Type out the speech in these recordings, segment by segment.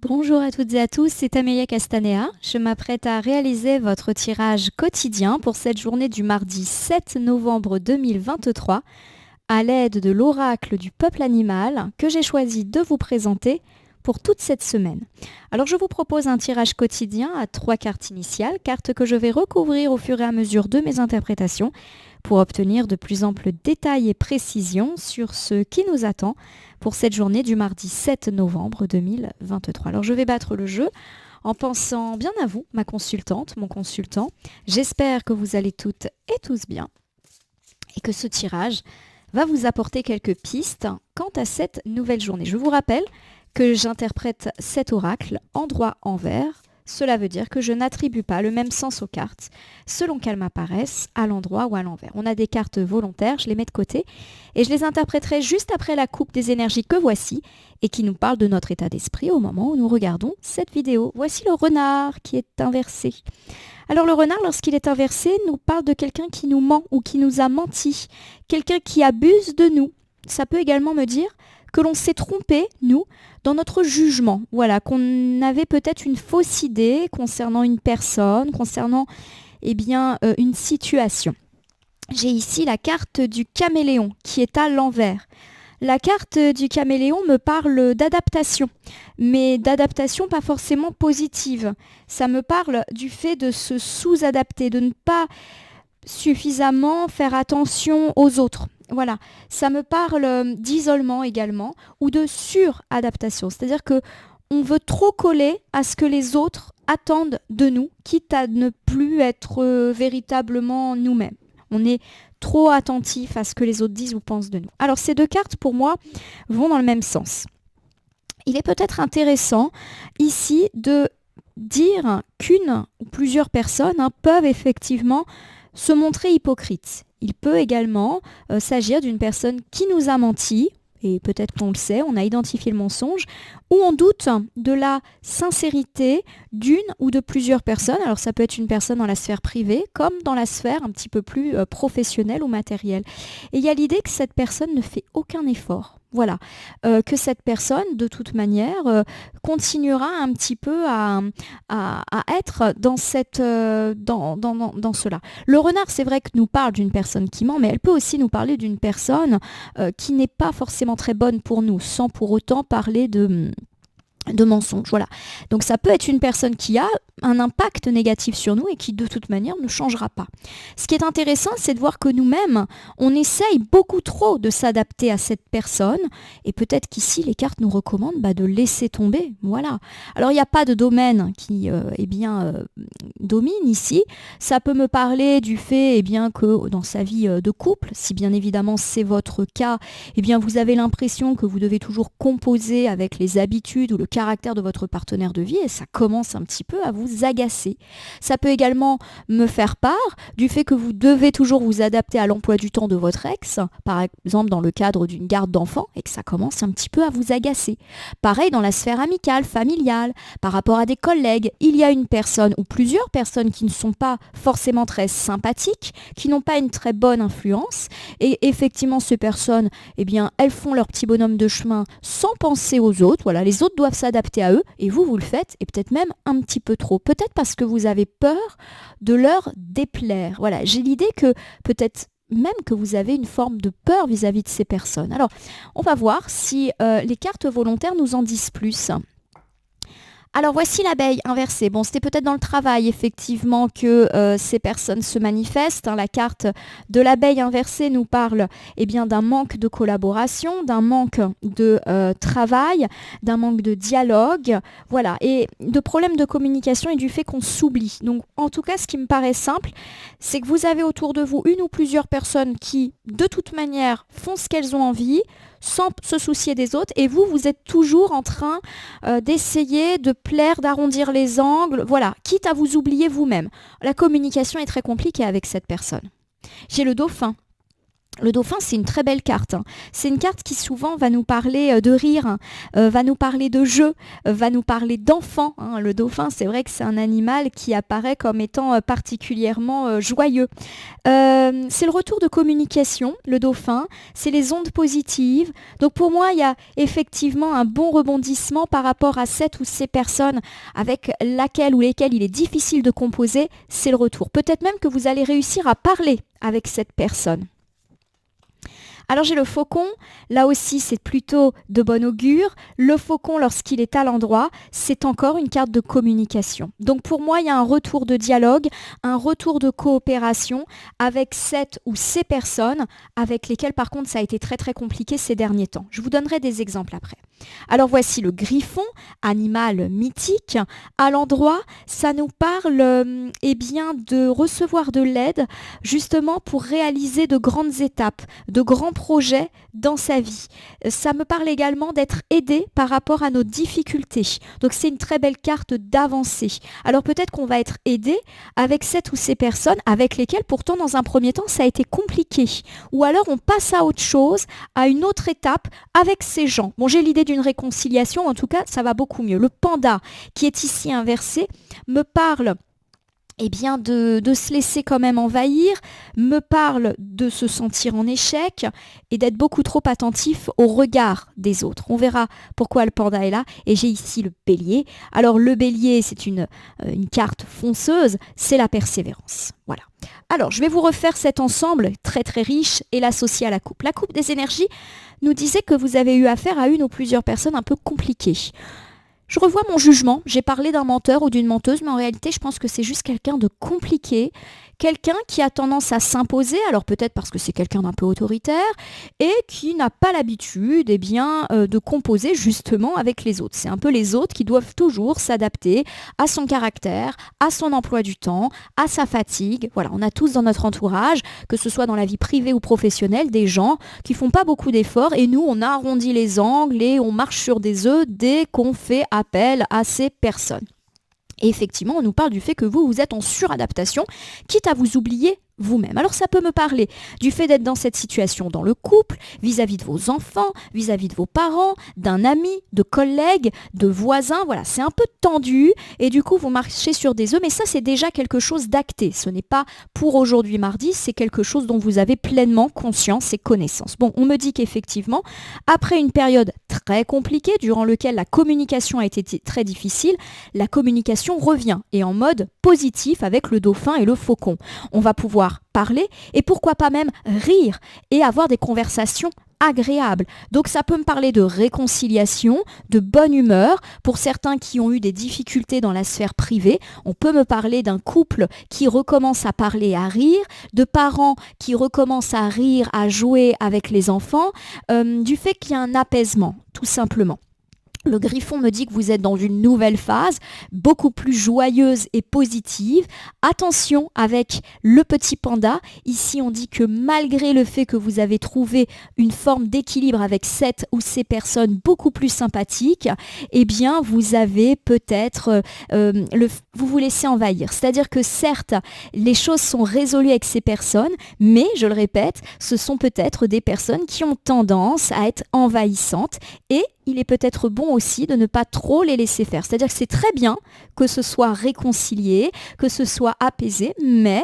Bonjour à toutes et à tous, c'est Amélia Castanea. Je m'apprête à réaliser votre tirage quotidien pour cette journée du mardi 7 novembre 2023 à l'aide de l'oracle du peuple animal que j'ai choisi de vous présenter pour toute cette semaine. Alors je vous propose un tirage quotidien à 3 cartes initiales, cartes que je vais recouvrir au fur et à mesure de mes interprétations pour obtenir de plus amples détails et précisions sur ce qui nous attend pour cette journée du mardi 7 novembre 2023. Alors je vais battre le jeu en pensant bien à vous, ma consultante, mon consultant. J'espère que vous allez toutes et tous bien et que ce tirage va vous apporter quelques pistes quant à cette nouvelle journée. Je vous rappelle que j'interprète cet oracle endroit-envers. Cela veut dire que je n'attribue pas le même sens aux cartes selon qu'elles m'apparaissent à l'endroit ou à l'envers. On a des cartes volontaires, je les mets de côté et je les interpréterai juste après la coupe des énergies que voici et qui nous parle de notre état d'esprit au moment où nous regardons cette vidéo. Voici le renard qui est inversé. Alors le renard, lorsqu'il est inversé, nous parle de quelqu'un qui nous ment ou qui nous a menti, quelqu'un qui abuse de nous. Ça peut également me dire que l'on s'est trompé, nous, dans notre jugement. Voilà, qu'on avait peut-être une fausse idée concernant une personne, concernant une situation. J'ai ici la carte du caméléon qui est à l'envers. La carte du caméléon me parle d'adaptation, mais d'adaptation pas forcément positive. Ça me parle du fait de se sous-adapter, de ne pas suffisamment faire attention aux autres. Voilà, ça me parle d'isolement également ou de suradaptation, c'est-à-dire que on veut trop coller à ce que les autres attendent de nous, quitte à ne plus être véritablement nous-mêmes. On est trop attentif à ce que les autres disent ou pensent de nous. Alors ces deux cartes, pour moi, vont dans le même sens. Il est peut-être intéressant ici de dire qu'une ou plusieurs personnes peuvent effectivement se montrer hypocrites. Il peut également s'agir d'une personne qui nous a menti, et peut-être qu'on le sait, on a identifié le mensonge, ou on doute de la sincérité d'une ou de plusieurs personnes. Alors ça peut être une personne dans la sphère privée, comme dans la sphère un petit peu plus professionnelle ou matérielle. Et il y a l'idée que cette personne ne fait aucun effort. Voilà, que cette personne, de toute manière, continuera un petit peu à être dans, dans cela. Le renard, c'est vrai que nous parle d'une personne qui ment, mais elle peut aussi nous parler d'une personne qui n'est pas forcément très bonne pour nous, sans pour autant parler de mensonges. Voilà. Donc ça peut être une personne qui a un impact négatif sur nous et qui de toute manière ne changera pas. Ce qui est intéressant, c'est de voir que nous-mêmes, on essaye beaucoup trop de s'adapter à cette personne et peut-être qu'ici les cartes nous recommandent de laisser tomber. Voilà. Alors il n'y a pas de domaine qui domine ici. Ça peut me parler du fait que dans sa vie de couple, si bien évidemment c'est votre cas, vous avez l'impression que vous devez toujours composer avec les habitudes ou le caractère de votre partenaire de vie et ça commence un petit peu à vous agacer. Ça peut également me faire part du fait que vous devez toujours vous adapter à l'emploi du temps de votre ex, par exemple dans le cadre d'une garde d'enfants, et que ça commence un petit peu à vous agacer. Pareil dans la sphère amicale, familiale, par rapport à des collègues, il y a une personne ou plusieurs personnes qui ne sont pas forcément très sympathiques, qui n'ont pas une très bonne influence, et effectivement ces personnes, elles font leur petit bonhomme de chemin sans penser aux autres. Voilà, les autres doivent s'adapter à eux, et vous le faites, et peut-être même un petit peu trop. Peut-être parce que vous avez peur de leur déplaire. Voilà, j'ai l'idée que peut-être même que vous avez une forme de peur vis-à-vis de ces personnes. Alors, on va voir si les cartes volontaires nous en disent plus. Alors voici l'abeille inversée. Bon, c'était peut-être dans le travail effectivement que ces personnes se manifestent. La carte de l'abeille inversée nous parle d'un manque de collaboration, d'un manque de travail, d'un manque de dialogue, voilà, et de problèmes de communication et du fait qu'on s'oublie. Donc en tout cas, ce qui me paraît simple, c'est que vous avez autour de vous une ou plusieurs personnes qui, de toute manière, font ce qu'elles ont envie, sans se soucier des autres, et vous êtes toujours en train d'essayer de plaire, d'arrondir les angles, voilà, quitte à vous oublier vous-même. La communication est très compliquée avec cette personne. J'ai le dauphin. Le dauphin, c'est une très belle carte, hein. C'est une carte qui souvent va nous parler de rire, hein, va nous parler de jeu, va nous parler d'enfants, hein. Le dauphin, c'est vrai que c'est un animal qui apparaît comme étant particulièrement joyeux. C'est le retour de communication, le dauphin, c'est les ondes positives. Donc pour moi, il y a effectivement un bon rebondissement par rapport à cette ou ces personnes avec laquelle ou lesquelles il est difficile de composer, c'est le retour. Peut-être même que vous allez réussir à parler avec cette personne. Alors j'ai le faucon, là aussi c'est plutôt de bon augure. Le faucon, lorsqu'il est à l'endroit, c'est encore une carte de communication. Donc pour moi, il y a un retour de dialogue, un retour de coopération avec cette ou ces personnes avec lesquelles par contre ça a été très très compliqué ces derniers temps. Je vous donnerai des exemples après. Alors voici le griffon, animal mythique. À l'endroit, ça nous parle eh bien, de recevoir de l'aide justement pour réaliser de grandes étapes, de grands projets dans sa vie. Ça me parle également d'être aidé par rapport à nos difficultés. Donc c'est une très belle carte d'avancée. Alors peut-être qu'on va être aidé avec cette ou ces personnes avec lesquelles pourtant dans un premier temps ça a été compliqué. Ou alors on passe à autre chose, à une autre étape avec ces gens. Bon, j'ai l'idée d'une réconciliation, en tout cas ça va beaucoup mieux. Le panda qui est ici inversé me parle bien de se laisser quand même envahir, me parle de se sentir en échec et d'être beaucoup trop attentif au regard des autres. On verra pourquoi le panda est là. Et j'ai ici le bélier. Alors le bélier, c'est une carte fonceuse, c'est la persévérance. Voilà. Alors je vais vous refaire cet ensemble très très riche et l'associer à la coupe. La coupe des énergies nous disait que vous avez eu affaire à une ou plusieurs personnes un peu compliquées. Je revois mon jugement, j'ai parlé d'un menteur ou d'une menteuse, mais en réalité, je pense que c'est juste quelqu'un de compliqué, quelqu'un qui a tendance à s'imposer, alors peut-être parce que c'est quelqu'un d'un peu autoritaire, et qui n'a pas l'habitude de composer justement avec les autres. C'est un peu les autres qui doivent toujours s'adapter à son caractère, à son emploi du temps, à sa fatigue. Voilà, on a tous dans notre entourage, que ce soit dans la vie privée ou professionnelle, des gens qui font pas beaucoup d'efforts, et nous, on arrondit les angles et on marche sur des œufs dès qu'on fait appel à ces personnes. Et effectivement, on nous parle du fait que vous êtes en suradaptation, quitte à vous oublier vous-même. Alors ça peut me parler du fait d'être dans cette situation dans le couple, vis-à-vis de vos enfants, vis-à-vis de vos parents, d'un ami, de collègues, de voisins. Voilà, c'est un peu tendu et du coup vous marchez sur des œufs, mais ça c'est déjà quelque chose d'acté. Ce n'est pas pour aujourd'hui mardi, c'est quelque chose dont vous avez pleinement conscience et connaissance. Bon, on me dit qu'effectivement, après une période très compliquée durant laquelle la communication a été très difficile, la communication revient et en mode positif avec le dauphin et le faucon. On va pouvoir parler et pourquoi pas même rire et avoir des conversations agréables. Donc ça peut me parler de réconciliation, de bonne humeur. Pour certains qui ont eu des difficultés dans la sphère privée, on peut me parler d'un couple qui recommence à parler, à rire, de parents qui recommencent à rire, à jouer avec les enfants, du fait qu'il y a un apaisement, tout simplement. Le griffon me dit que vous êtes dans une nouvelle phase, beaucoup plus joyeuse et positive. Attention avec le petit panda. Ici, on dit que malgré le fait que vous avez trouvé une forme d'équilibre avec cette ou ces personnes beaucoup plus sympathiques, eh bien, vous avez peut-être vous vous laissez envahir. C'est-à-dire que certes, les choses sont résolues avec ces personnes, mais, je le répète, ce sont peut-être des personnes qui ont tendance à être envahissantes et il est peut-être bon aussi de ne pas trop les laisser faire. C'est-à-dire que c'est très bien que ce soit réconcilié, que ce soit apaisé, mais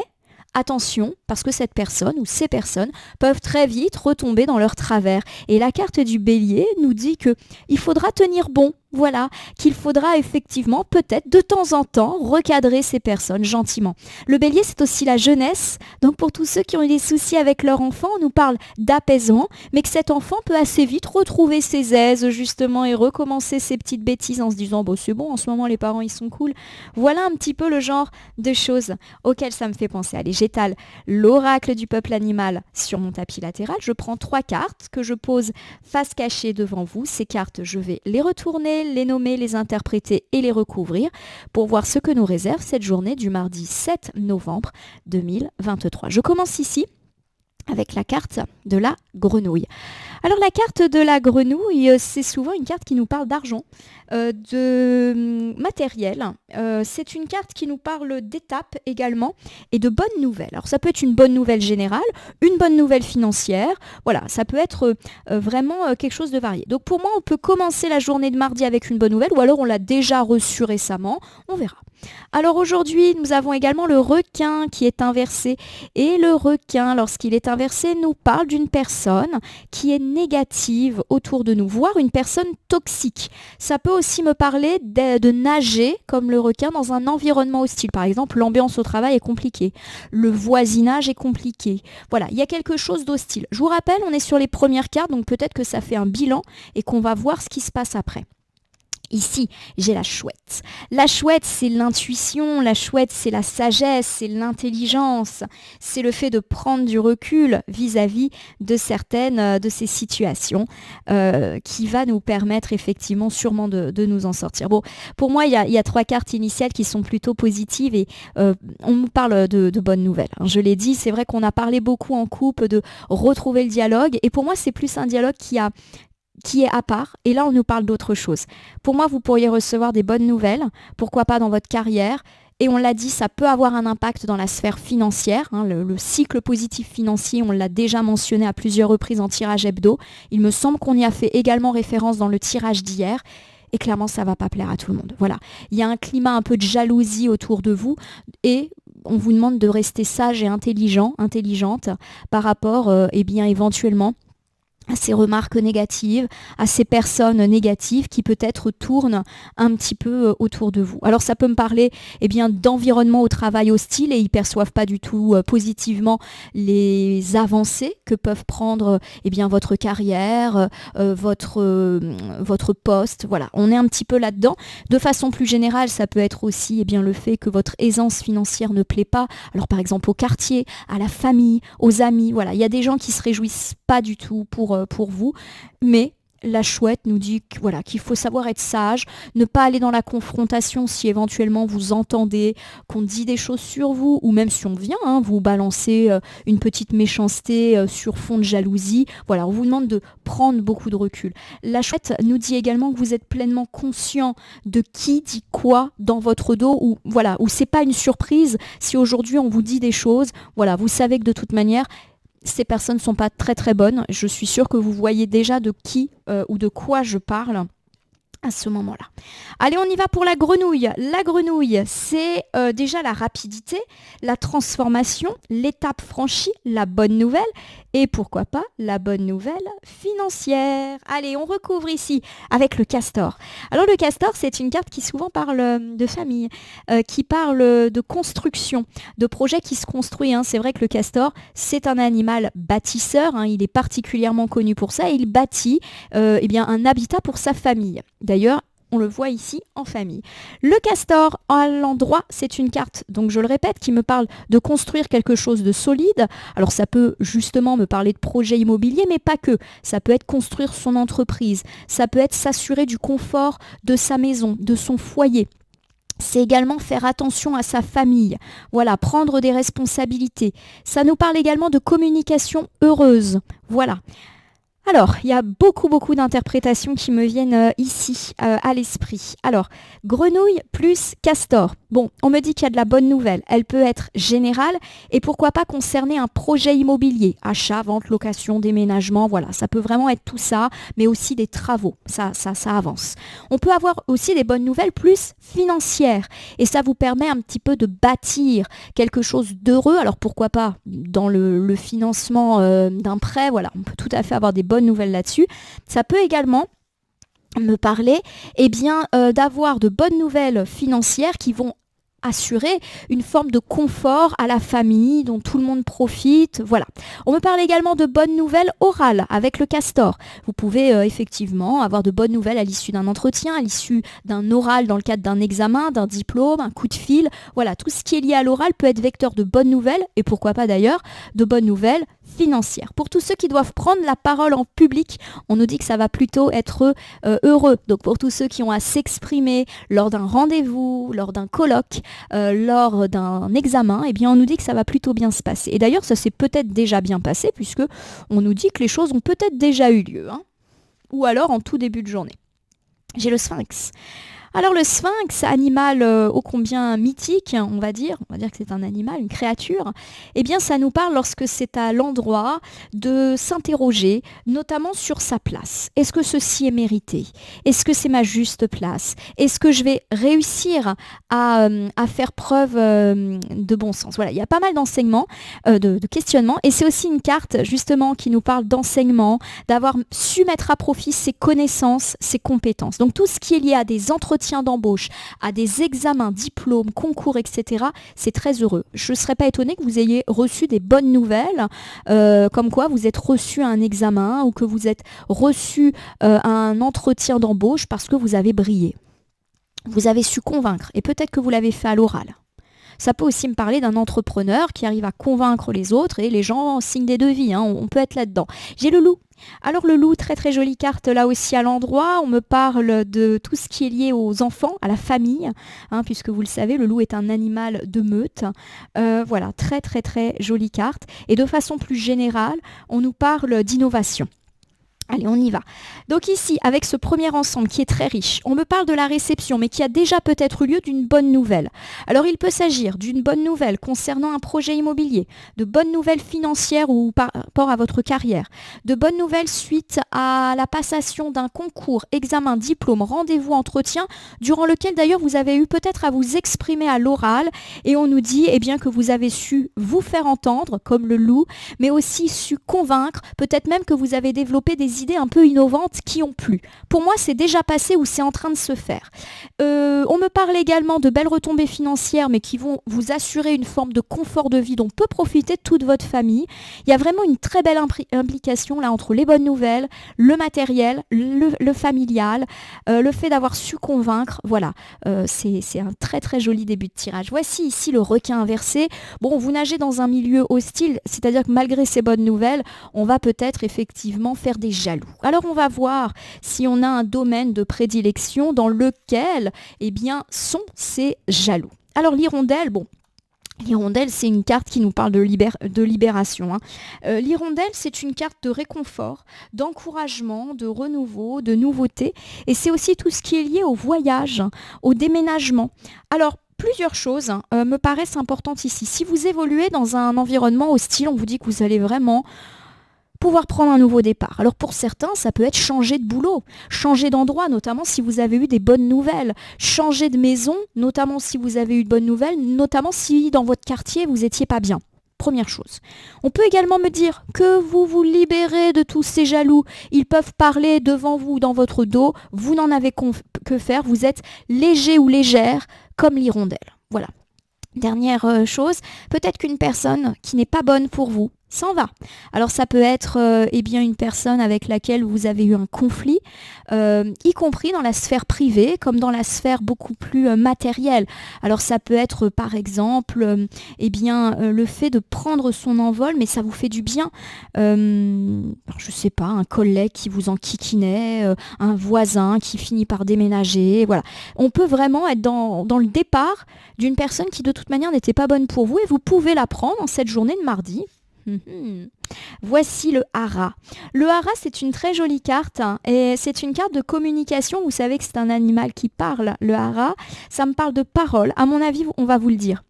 attention, parce que cette personne ou ces personnes peuvent très vite retomber dans leur travers. Et la carte du bélier nous dit qu'il faudra tenir bon. Voilà, qu'il faudra effectivement peut-être de temps en temps recadrer ces personnes gentiment. Le bélier, c'est aussi la jeunesse. Donc pour tous ceux qui ont eu des soucis avec leur enfant, on nous parle d'apaisement, mais que cet enfant peut assez vite retrouver ses aises justement et recommencer ses petites bêtises en se disant « c'est bon, en ce moment les parents ils sont cool ». Voilà un petit peu le genre de choses auxquelles ça me fait penser. Allez, j'étale l'oracle du peuple animal sur mon tapis latéral. Je prends 3 cartes que je pose face cachée devant vous. Ces cartes, je vais les retourner, les nommer, les interpréter et les recouvrir pour voir ce que nous réserve cette journée du mardi 7 novembre 2023. Je commence ici avec la carte de la grenouille. Alors la carte de la grenouille, c'est souvent une carte qui nous parle d'argent, de matériel. C'est une carte qui nous parle d'étapes également et de bonnes nouvelles. Alors ça peut être une bonne nouvelle générale, une bonne nouvelle financière. Voilà, ça peut être vraiment quelque chose de varié. Donc pour moi, on peut commencer la journée de mardi avec une bonne nouvelle ou alors on l'a déjà reçue récemment. On verra. Alors aujourd'hui, nous avons également le requin qui est inversé. Et le requin, lorsqu'il est inversé, nous parle d'une personne qui est négative autour de nous, voire une personne toxique. Ça peut aussi me parler de nager, comme le requin, dans un environnement hostile. Par exemple, l'ambiance au travail est compliquée. Le voisinage est compliqué. Voilà, il y a quelque chose d'hostile. Je vous rappelle, on est sur les premières cartes, donc peut-être que ça fait un bilan et qu'on va voir ce qui se passe après. Ici, j'ai la chouette. La chouette, c'est l'intuition, la chouette, c'est la sagesse, c'est l'intelligence, c'est le fait de prendre du recul vis-à-vis de certaines de ces situations qui va nous permettre effectivement sûrement de nous en sortir. Bon, pour moi, il y a 3 cartes initiales qui sont plutôt positives et on nous parle de bonnes nouvelles. Hein. Je l'ai dit, c'est vrai qu'on a parlé beaucoup en couple de retrouver le dialogue et pour moi, c'est plus un dialogue qui est à part, et là on nous parle d'autre chose. Pour moi, vous pourriez recevoir des bonnes nouvelles, pourquoi pas dans votre carrière, et on l'a dit, ça peut avoir un impact dans la sphère financière, hein, le cycle positif financier, on l'a déjà mentionné à plusieurs reprises en tirage hebdo, il me semble qu'on y a fait également référence dans le tirage d'hier, et clairement ça va pas plaire à tout le monde. Voilà, il y a un climat un peu de jalousie autour de vous, et on vous demande de rester sage et intelligente par rapport, éventuellement, à ces remarques négatives, à ces personnes négatives qui peut-être tournent un petit peu autour de vous. Alors ça peut me parler d'environnement au travail hostile et ils ne perçoivent pas du tout positivement les avancées que peuvent prendre votre carrière, votre poste. Voilà, on est un petit peu là-dedans. De façon plus générale, ça peut être aussi le fait que votre aisance financière ne plaît pas. Alors par exemple au quartier, à la famille, aux amis. Voilà, il y a des gens qui se réjouissent pas du tout pour vous, mais la chouette nous dit qu'il faut savoir être sage, ne pas aller dans la confrontation si éventuellement vous entendez qu'on dit des choses sur vous, ou même si on vient vous balancer une petite méchanceté sur fond de jalousie. Voilà, on vous demande de prendre beaucoup de recul. La chouette nous dit également que vous êtes pleinement conscient de qui dit quoi dans votre dos, ou c'est pas une surprise si aujourd'hui on vous dit des choses. Voilà, vous savez que de toute manière, ces personnes ne sont pas très très bonnes. Je suis sûre que vous voyez déjà de qui ou de quoi je parle à ce moment-là. Allez, on y va pour la grenouille. La grenouille, c'est déjà la rapidité, la transformation, l'étape franchie, la bonne nouvelle et pourquoi pas la bonne nouvelle financière. Allez, on recouvre ici avec le castor. Alors le castor, c'est une carte qui souvent parle de famille, qui parle de construction, de projets qui se construisent. Hein. C'est vrai que le castor, c'est un animal bâtisseur, hein. Il est particulièrement connu pour ça. Il bâtit un habitat pour sa famille. D'ailleurs, on le voit ici en famille. Le castor à l'endroit, c'est une carte, donc je le répète, qui me parle de construire quelque chose de solide. Alors ça peut justement me parler de projet immobilier, mais pas que. Ça peut être construire son entreprise. Ça peut être s'assurer du confort de sa maison, de son foyer. C'est également faire attention à sa famille. Voilà, prendre des responsabilités. Ça nous parle également de communication heureuse. Voilà. Alors, il y a beaucoup d'interprétations qui me viennent ici à l'esprit. Alors, grenouille plus castor. Bon, on me dit qu'il y a de la bonne nouvelle. Elle peut être générale et pourquoi pas concerner un projet immobilier. Achat, vente, location, déménagement, voilà. Ça peut vraiment être tout ça, mais aussi des travaux. Ça avance. On peut avoir aussi des bonnes nouvelles plus financières. Et ça vous permet un petit peu de bâtir quelque chose d'heureux. Alors, pourquoi pas dans le financement d'un prêt. Voilà, on peut tout à fait avoir des bonnes nouvelles là-dessus. Ça peut également me parler d'avoir de bonnes nouvelles financières qui vont assurer une forme de confort à la famille dont tout le monde profite. Voilà. On me parle également de bonnes nouvelles orales avec le castor. Vous pouvez effectivement avoir de bonnes nouvelles à l'issue d'un entretien, à l'issue d'un oral dans le cadre d'un examen, d'un diplôme, un coup de fil. Voilà, tout ce qui est lié à l'oral peut être vecteur de bonnes nouvelles et pourquoi pas d'ailleurs de bonnes nouvelles financières. Pour tous ceux qui doivent prendre la parole en public, on nous dit que ça va plutôt être heureux. Donc pour tous ceux qui ont à s'exprimer lors d'un rendez-vous, lors d'un colloque, lors d'un examen, eh bien on nous dit que ça va plutôt bien se passer. Et d'ailleurs, ça s'est peut-être déjà bien passé puisque on nous dit que les choses ont peut-être déjà eu lieu, hein, ou alors en tout début de journée. J'ai le sphinx. Alors le sphinx, animal ô combien mythique, on va dire que c'est un animal, une créature, eh bien ça nous parle lorsque c'est à l'endroit de s'interroger, notamment sur sa place. Est-ce que ceci est mérité? Est-ce que c'est ma juste place? Est-ce que je vais réussir à faire preuve de bon sens? Voilà, il y a pas mal d'enseignements, de questionnements, et c'est aussi une carte justement qui nous parle d'enseignement, d'avoir su mettre à profit ses connaissances, ses compétences. Donc tout ce qui est lié à des entretiens d'embauche, à des examens, diplômes, concours, etc., c'est très heureux. Je ne serais pas étonnée que vous ayez reçu des bonnes nouvelles, comme quoi vous êtes reçu à un examen ou que vous êtes reçu à un entretien d'embauche parce que vous avez brillé. Vous avez su convaincre et peut-être que vous l'avez fait à l'oral. Ça peut aussi me parler d'un entrepreneur qui arrive à convaincre les autres et les gens signent des devis, hein, on peut être là-dedans. J'ai le loup. Alors le loup, très très jolie carte là aussi à l'endroit, on me parle de tout ce qui est lié aux enfants, à la famille, hein, puisque vous le savez, le loup est un animal de meute. Voilà, très très très jolie carte. Et de façon plus générale, on nous parle d'innovation. Allez, on y va. Donc ici, avec ce premier ensemble qui est très riche, on me parle de la réception, mais qui a déjà peut-être eu lieu d'une bonne nouvelle. Alors il peut s'agir d'une bonne nouvelle concernant un projet immobilier, de bonnes nouvelles financières ou par rapport à votre carrière, de bonnes nouvelles suite à la passation d'un concours, examen, diplôme, rendez-vous, entretien, durant lequel d'ailleurs vous avez eu peut-être à vous exprimer à l'oral, et on nous dit eh bien, que vous avez su vous faire entendre, comme le loup, mais aussi su convaincre, peut-être même que vous avez développé des idées un peu innovantes qui ont plu. Pour moi, c'est déjà passé ou c'est en train de se faire. On me parle également de belles retombées financières, mais qui vont vous assurer une forme de confort de vie dont peut profiter toute votre famille. Il y a vraiment une très belle implication là entre les bonnes nouvelles, le matériel, le familial, le fait d'avoir su convaincre. Voilà, c'est un très très joli début de tirage. Voici ici le requin inversé. Bon, vous nagez dans un milieu hostile, c'est-à-dire que malgré ces bonnes nouvelles, on va peut-être effectivement faire des jaloux. Alors on va voir si on a un domaine de prédilection dans lequel eh bien, sont ces jaloux. Alors l'hirondelle, bon, l'hirondelle, c'est une carte qui nous parle de libération. Hein. L'hirondelle, c'est une carte de réconfort, d'encouragement, de renouveau, de nouveauté. Et c'est aussi tout ce qui est lié au voyage, au déménagement. Alors, plusieurs choses me paraissent importantes ici. Si vous évoluez dans un environnement hostile, on vous dit que vous allez vraiment pouvoir prendre un nouveau départ. Alors pour certains, ça peut être changer de boulot, changer d'endroit, notamment si vous avez eu des bonnes nouvelles, changer de maison, notamment si vous avez eu de bonnes nouvelles, notamment si dans votre quartier, vous n'étiez pas bien. Première chose. On peut également me dire que vous vous libérez de tous ces jaloux. Ils peuvent parler devant vous, dans votre dos. Vous n'en avez que faire. Vous êtes léger ou légère comme l'hirondelle. Voilà. Dernière chose, peut-être qu'une personne qui n'est pas bonne pour vous s'en va. Alors ça peut être eh bien une personne avec laquelle vous avez eu un conflit, y compris dans la sphère privée comme dans la sphère beaucoup plus matérielle. Alors ça peut être par exemple eh bien, le fait de prendre son envol, mais ça vous fait du bien. Je sais pas, un collègue qui vous enquiquinait, un voisin qui finit par déménager. Voilà. On peut vraiment être dans le départ d'une personne qui de toute manière n'était pas bonne pour vous et vous pouvez la prendre en cette journée de mardi. Voici le hara. Le hara, c'est une très jolie carte hein, et c'est une carte de communication. Vous savez que c'est un animal qui parle, le hara. Ça me parle de parole. À mon avis, on va vous le dire.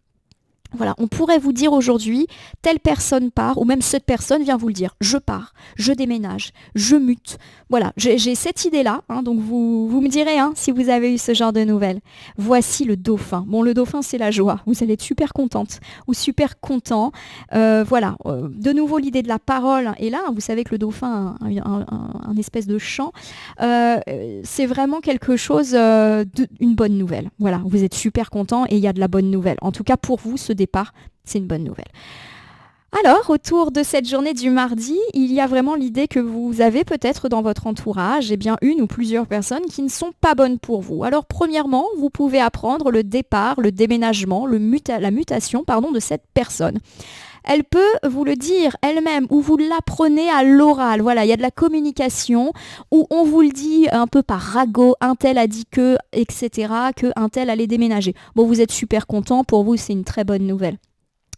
Voilà, on pourrait vous dire aujourd'hui, telle personne part, ou même cette personne vient vous le dire. Je pars, je déménage, je mute. Voilà, j'ai cette idée-là, hein, donc vous me direz hein, si vous avez eu ce genre de nouvelles. Voici le dauphin. Bon, le dauphin, c'est la joie. Vous allez être super contente ou super content. Voilà, de nouveau, l'idée de la parole est là. Vous savez que le dauphin a un espèce de chant. C'est vraiment quelque chose, une bonne nouvelle. Voilà, vous êtes super content et il y a de la bonne nouvelle. En tout cas, pour vous, ce départ, c'est une bonne nouvelle. Alors, autour de cette journée du mardi, il y a vraiment l'idée que vous avez peut-être dans votre entourage eh bien, une ou plusieurs personnes qui ne sont pas bonnes pour vous. Alors, premièrement, vous pouvez apprendre le départ, le déménagement, la mutation de cette personne. Elle peut vous le dire elle-même ou vous l'apprenez à l'oral. Voilà, il y a de la communication où on vous le dit un peu par ragot, un tel a dit que, etc., que un tel allait déménager. Bon, vous êtes super content, pour vous c'est une très bonne nouvelle.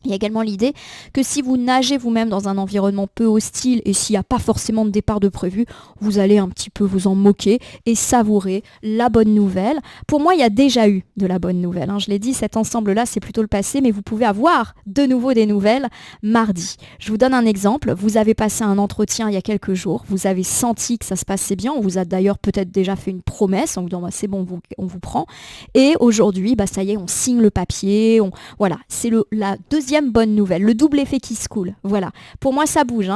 Il y a également l'idée que si vous nagez vous-même dans un environnement peu hostile et s'il n'y a pas forcément de départ de prévu, vous allez un petit peu vous en moquer et savourer la bonne nouvelle. Pour moi, il y a déjà eu de la bonne nouvelle. Je l'ai dit, cet ensemble-là, c'est plutôt le passé, mais vous pouvez avoir de nouveau des nouvelles mardi. Je vous donne un exemple. Vous avez passé un entretien il y a quelques jours. Vous avez senti que ça se passait bien. On vous a d'ailleurs peut-être déjà fait une promesse en vous disant c'est bon, on vous prend. Et aujourd'hui, ça y est, on signe le papier. Voilà, c'est la deuxième bonne nouvelle, le double effet qui se coule. Voilà, pour moi ça bouge.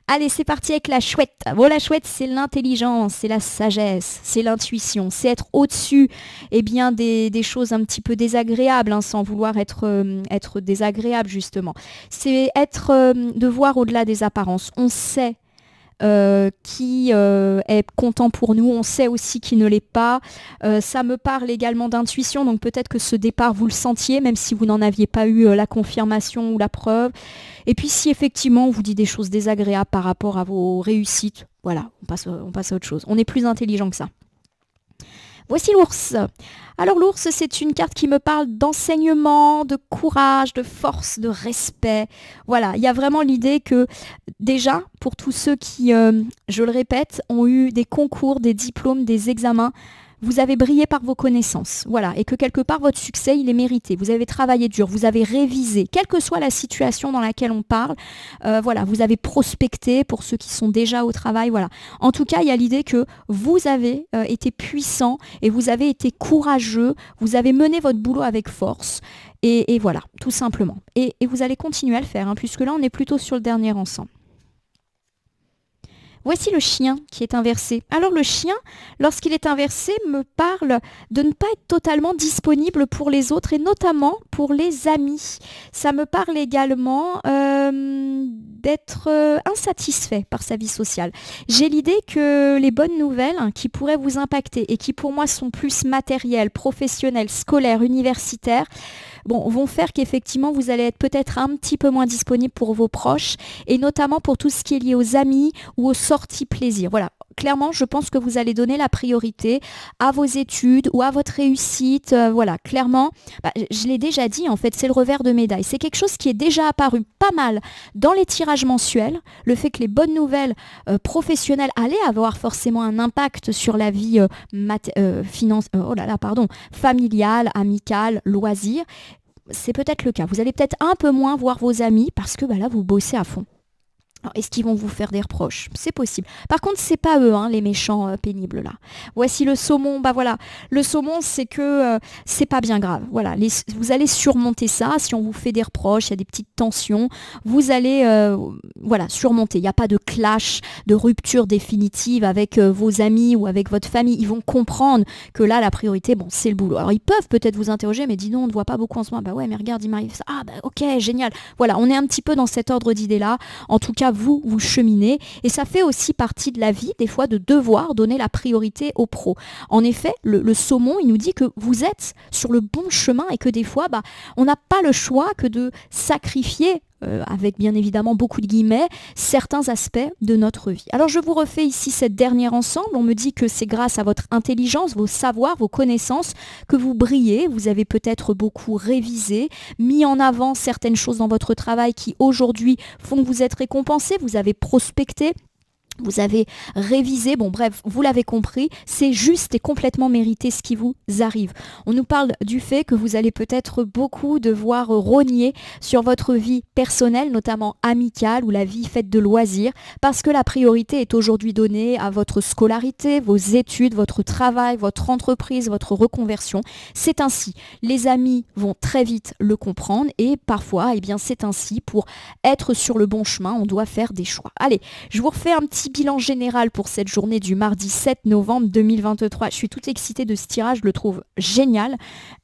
Allez, c'est parti avec la chouette. Bon, la chouette, c'est l'intelligence, c'est la sagesse, c'est l'intuition, c'est être au-dessus des choses un petit peu désagréables, sans vouloir être désagréable justement. C'est de voir au-delà des apparences. On sait qui est content pour nous, on sait aussi qui ne l'est pas. Ça me parle également d'intuition, donc peut-être que ce départ vous le sentiez, même si vous n'en aviez pas eu la confirmation ou la preuve. Et puis si effectivement on vous dit des choses désagréables par rapport à vos réussites, voilà, on passe à autre chose. On est plus intelligent que ça. Voici l'ours. Alors l'ours, c'est une carte qui me parle d'enseignement, de courage, de force, de respect. Voilà, il y a vraiment l'idée que déjà, pour tous ceux qui, je le répète, ont eu des concours, des diplômes, des examens, vous avez brillé par vos connaissances, voilà, et que quelque part votre succès il est mérité. Vous avez travaillé dur, vous avez révisé, quelle que soit la situation dans laquelle on parle, voilà, vous avez prospecté pour ceux qui sont déjà au travail, voilà. En tout cas, il y a l'idée que vous avez été puissant et vous avez été courageux, vous avez mené votre boulot avec force. Et voilà, tout simplement. Et vous allez continuer à le faire, puisque là on est plutôt sur le dernier ensemble. Voici le chien qui est inversé. Alors le chien, lorsqu'il est inversé, me parle de ne pas être totalement disponible pour les autres et notamment pour les amis. Ça me parle également d'être insatisfait par sa vie sociale. J'ai l'idée que les bonnes nouvelles qui pourraient vous impacter et qui pour moi sont plus matérielles, professionnelles, scolaires, universitaires, vont faire qu'effectivement vous allez être peut-être un petit peu moins disponible pour vos proches et notamment pour tout ce qui est lié aux amis ou aux sorties plaisir. Voilà. Clairement, je pense que vous allez donner la priorité à vos études ou à votre réussite. Voilà, clairement, je l'ai déjà dit, en fait, c'est le revers de médaille. C'est quelque chose qui est déjà apparu pas mal dans les tirages mensuels. Le fait que les bonnes nouvelles professionnelles allaient avoir forcément un impact sur la vie familiale, amicale, loisir. C'est peut-être le cas. Vous allez peut-être un peu moins voir vos amis parce que là, vous bossez à fond. Alors, est-ce qu'ils vont vous faire des reproches? C'est possible. Par contre, c'est pas eux, les méchants pénibles là. Voici le saumon. Voilà, le saumon, c'est que c'est pas bien grave. Voilà, vous allez surmonter ça. Si on vous fait des reproches, il y a des petites tensions, vous allez surmonter. Il n'y a pas de clash, de rupture définitive avec vos amis ou avec votre famille. Ils vont comprendre que là, la priorité, c'est le boulot. Alors, ils peuvent peut-être vous interroger, mais dis donc, on ne voit pas beaucoup en ce moment. Ouais, mais regarde, il m'arrive ça. Ok, génial. Voilà, on est un petit peu dans cet ordre d'idée-là. En tout cas, vous cheminez et ça fait aussi partie de la vie des fois de devoir donner la priorité aux pros. En effet, le saumon, il nous dit que vous êtes sur le bon chemin et que des fois, on n'a pas le choix que de sacrifier avec bien évidemment beaucoup de guillemets, certains aspects de notre vie. Alors je vous refais ici cette dernière ensemble. On me dit que c'est grâce à votre intelligence, vos savoirs, vos connaissances que vous brillez. Vous avez peut-être beaucoup révisé, mis en avant certaines choses dans votre travail qui aujourd'hui font que vous êtes récompensé. Vous avez prospecté. Vous avez révisé, bref, vous l'avez compris, c'est juste et complètement mérité ce qui vous arrive. On nous parle du fait que vous allez peut-être beaucoup devoir rogner sur votre vie personnelle, notamment amicale ou la vie faite de loisirs, parce que la priorité est aujourd'hui donnée à votre scolarité, vos études, votre travail, votre entreprise, votre reconversion. C'est ainsi. Les amis vont très vite le comprendre et parfois, c'est ainsi. Pour être sur le bon chemin, on doit faire des choix. Allez, je vous refais un petit bilan général pour cette journée du mardi 7 novembre 2023. Je suis toute excitée de ce tirage, je le trouve génial.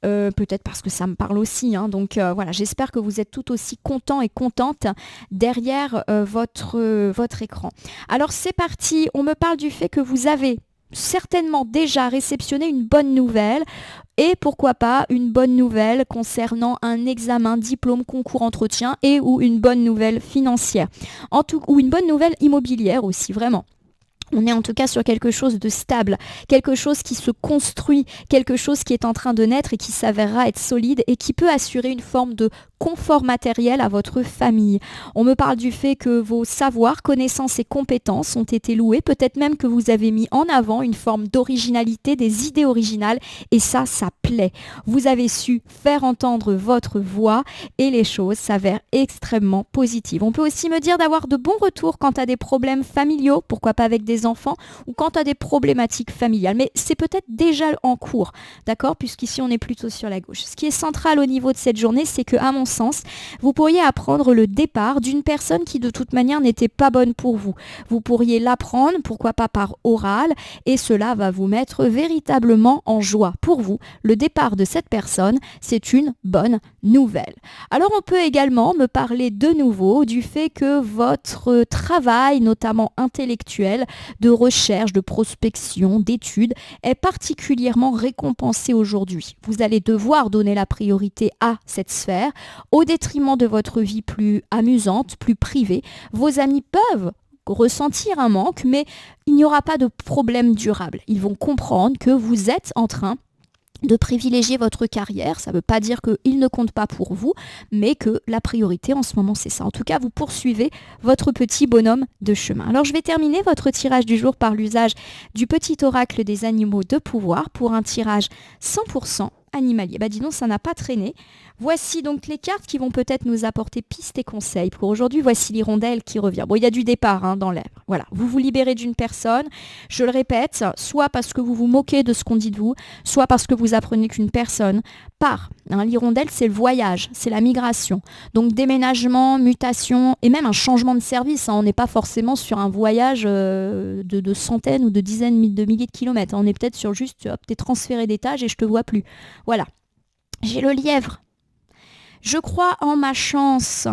Peut-être parce que ça me parle aussi. Donc voilà, j'espère que vous êtes tout aussi contents et contentes derrière votre écran. Alors c'est parti, on me parle du fait que vous avez certainement déjà réceptionné une bonne nouvelle et pourquoi pas une bonne nouvelle concernant un examen, diplôme, concours, entretien et ou une bonne nouvelle financière. Ou une bonne nouvelle immobilière aussi, vraiment. On est en tout cas sur quelque chose de stable, quelque chose qui se construit, quelque chose qui est en train de naître et qui s'avérera être solide et qui peut assurer une forme de confort matériel à votre famille. On me parle du fait que vos savoirs, connaissances et compétences ont été loués, peut-être même que vous avez mis en avant une forme d'originalité, des idées originales et ça plaît. Vous avez su faire entendre votre voix et les choses s'avèrent extrêmement positives. On peut aussi me dire d'avoir de bons retours quant à des problèmes familiaux, pourquoi pas avec des enfants, ou quant à des problématiques familiales. Mais c'est peut-être déjà en cours, d'accord, puisqu'ici on est plutôt sur la gauche. Ce qui est central au niveau de cette journée, c'est que, à mon sens, vous pourriez apprendre le départ d'une personne qui de toute manière n'était pas bonne pour vous. Vous pourriez l'apprendre, pourquoi pas par oral, et cela va vous mettre véritablement en joie. Pour vous, le départ de cette personne, c'est une bonne nouvelle. Alors on peut également me parler de nouveau du fait que votre travail, notamment intellectuel, de recherche, de prospection, d'études, est particulièrement récompensé aujourd'hui. Vous allez devoir donner la priorité à cette sphère au détriment de votre vie plus amusante, plus privée. Vos amis peuvent ressentir un manque, mais il n'y aura pas de problème durable. Ils vont comprendre que vous êtes en train de privilégier votre carrière. Ça ne veut pas dire qu'il ne compte pas pour vous, mais que la priorité en ce moment, c'est ça. En tout cas, vous poursuivez votre petit bonhomme de chemin. Alors, je vais terminer votre tirage du jour par l'usage du petit oracle des animaux de pouvoir pour un tirage 100% animalier. Bah dis donc, ça n'a pas traîné. Voici donc les cartes qui vont peut-être nous apporter pistes et conseils. Pour aujourd'hui, voici l'hirondelle qui revient. Bon, il y a du départ dans l'air. Voilà, vous vous libérez d'une personne, je le répète, soit parce que vous vous moquez de ce qu'on dit de vous, soit parce que vous apprenez qu'une personne part. L'hirondelle, c'est le voyage, c'est la migration. Donc déménagement, mutation et même un changement de service. On n'est pas forcément sur un voyage de centaines ou de dizaines de milliers de kilomètres. On est peut-être sur juste, hop, t'es transféré d'étage et je te vois plus. Voilà. J'ai le lièvre. Je crois en ma chance.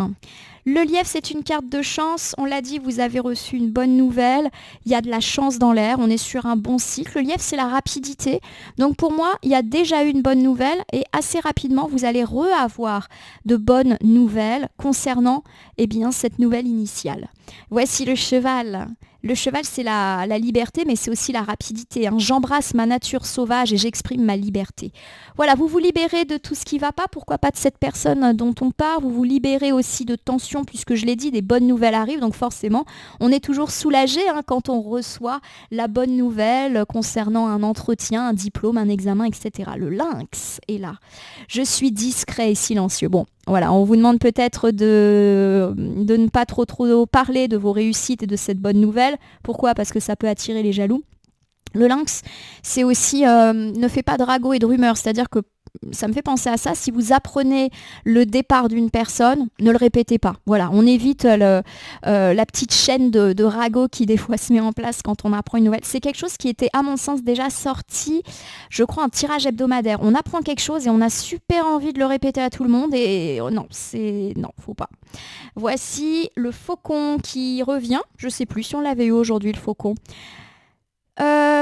Le lièvre, c'est une carte de chance. On l'a dit, vous avez reçu une bonne nouvelle. Il y a de la chance dans l'air. On est sur un bon cycle. Le lièvre, c'est la rapidité. Donc pour moi, il y a déjà eu une bonne nouvelle et assez rapidement, vous allez avoir de bonnes nouvelles concernant cette nouvelle initiale. Voici le cheval. Le cheval, c'est la liberté, mais c'est aussi la rapidité. J'embrasse ma nature sauvage et j'exprime ma liberté. Voilà, vous vous libérez de tout ce qui ne va pas. Pourquoi pas de cette personne dont on part. Vous vous libérez aussi de tensions, puisque je l'ai dit, des bonnes nouvelles arrivent. Donc forcément, on est toujours soulagé quand on reçoit la bonne nouvelle concernant un entretien, un diplôme, un examen, etc. Le lynx est là. Je suis discret et silencieux. Bon, voilà, on vous demande peut-être de ne pas trop parler de vos réussites et de cette bonne nouvelle. Pourquoi ? Parce que ça peut attirer les jaloux. Le lynx, c'est aussi ne fait pas de ragots et de rumeurs, c'est-à-dire que ça me fait penser à ça, si vous apprenez le départ d'une personne, ne le répétez pas. Voilà, on évite la petite chaîne de ragots qui des fois se met en place quand on apprend une nouvelle. C'est quelque chose qui était à mon sens déjà sorti, je crois, en tirage hebdomadaire. On apprend quelque chose et on a super envie de le répéter à tout le monde et non, faut pas. Voici le faucon qui revient, je sais plus si on l'avait eu aujourd'hui le faucon.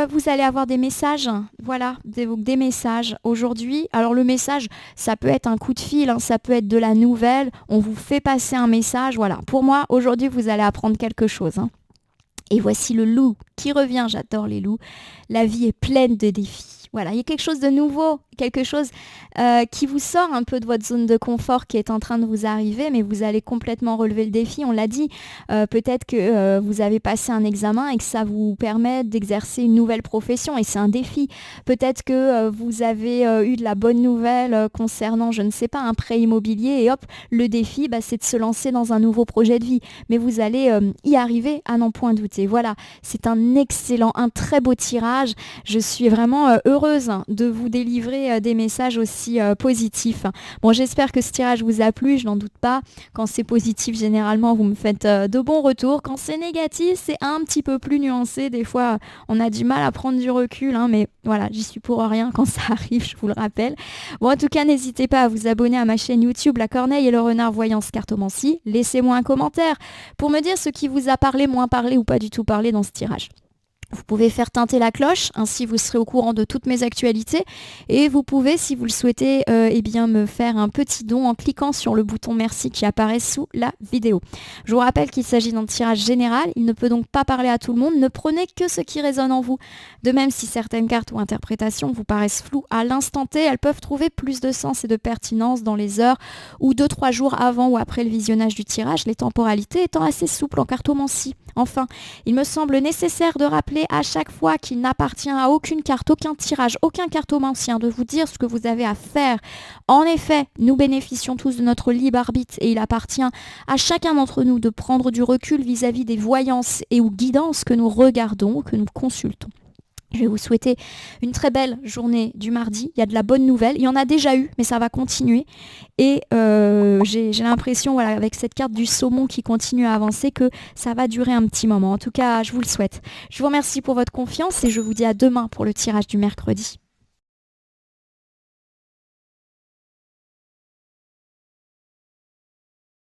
Vous allez avoir des messages, voilà, des messages aujourd'hui. Alors le message, ça peut être un coup de fil, ça peut être de la nouvelle, on vous fait passer un message, voilà. Pour moi, aujourd'hui, vous allez apprendre quelque chose. Et voici le loup qui revient, j'adore les loups. La vie est pleine de défis. Voilà, il y a quelque chose de nouveau, quelque chose qui vous sort un peu de votre zone de confort qui est en train de vous arriver, mais vous allez complètement relever le défi. On l'a dit, peut-être que vous avez passé un examen et que ça vous permet d'exercer une nouvelle profession et c'est un défi. Peut-être que vous avez eu de la bonne nouvelle concernant, je ne sais pas, un prêt immobilier et hop, le défi, c'est de se lancer dans un nouveau projet de vie. Mais vous allez y arriver à n'en point douter. Voilà, c'est un très beau tirage. Je suis vraiment heureuse de vous délivrer des messages aussi positifs. Bon, j'espère que ce tirage vous a plu, je n'en doute pas. Quand c'est positif, généralement, vous me faites de bons retours. Quand c'est négatif, c'est un petit peu plus nuancé. Des fois, on a du mal à prendre du recul, mais voilà, j'y suis pour rien quand ça arrive, je vous le rappelle. Bon, en tout cas, n'hésitez pas à vous abonner à ma chaîne YouTube La Corneille et le Renard Voyance Cartomancie. Laissez-moi un commentaire pour me dire ce qui vous a parlé, moins parlé ou pas du tout parlé dans ce tirage. Vous pouvez faire teinter la cloche, ainsi vous serez au courant de toutes mes actualités. Et vous pouvez, si vous le souhaitez, eh bien, me faire un petit don en cliquant sur le bouton merci qui apparaît sous la vidéo. Je vous rappelle qu'il s'agit d'un tirage général, il ne peut donc pas parler à tout le monde, ne prenez que ce qui résonne en vous. De même, si certaines cartes ou interprétations vous paraissent floues à l'instant T, elles peuvent trouver plus de sens et de pertinence dans les heures ou 2-3 jours avant ou après le visionnage du tirage, les temporalités étant assez souples en cartomancie. Enfin, il me semble nécessaire de rappeler à chaque fois qu'il n'appartient à aucune carte, aucun tirage, aucun cartomancien de vous dire ce que vous avez à faire. En effet, nous bénéficions tous de notre libre arbitre et il appartient à chacun d'entre nous de prendre du recul vis-à-vis des voyances et ou guidances que nous regardons, que nous consultons. Je vais vous souhaiter une très belle journée du mardi. Il y a de la bonne nouvelle. Il y en a déjà eu, mais ça va continuer. Et j'ai l'impression, voilà, avec cette carte du saumon qui continue à avancer, que ça va durer un petit moment. En tout cas, je vous le souhaite. Je vous remercie pour votre confiance et je vous dis à demain pour le tirage du mercredi.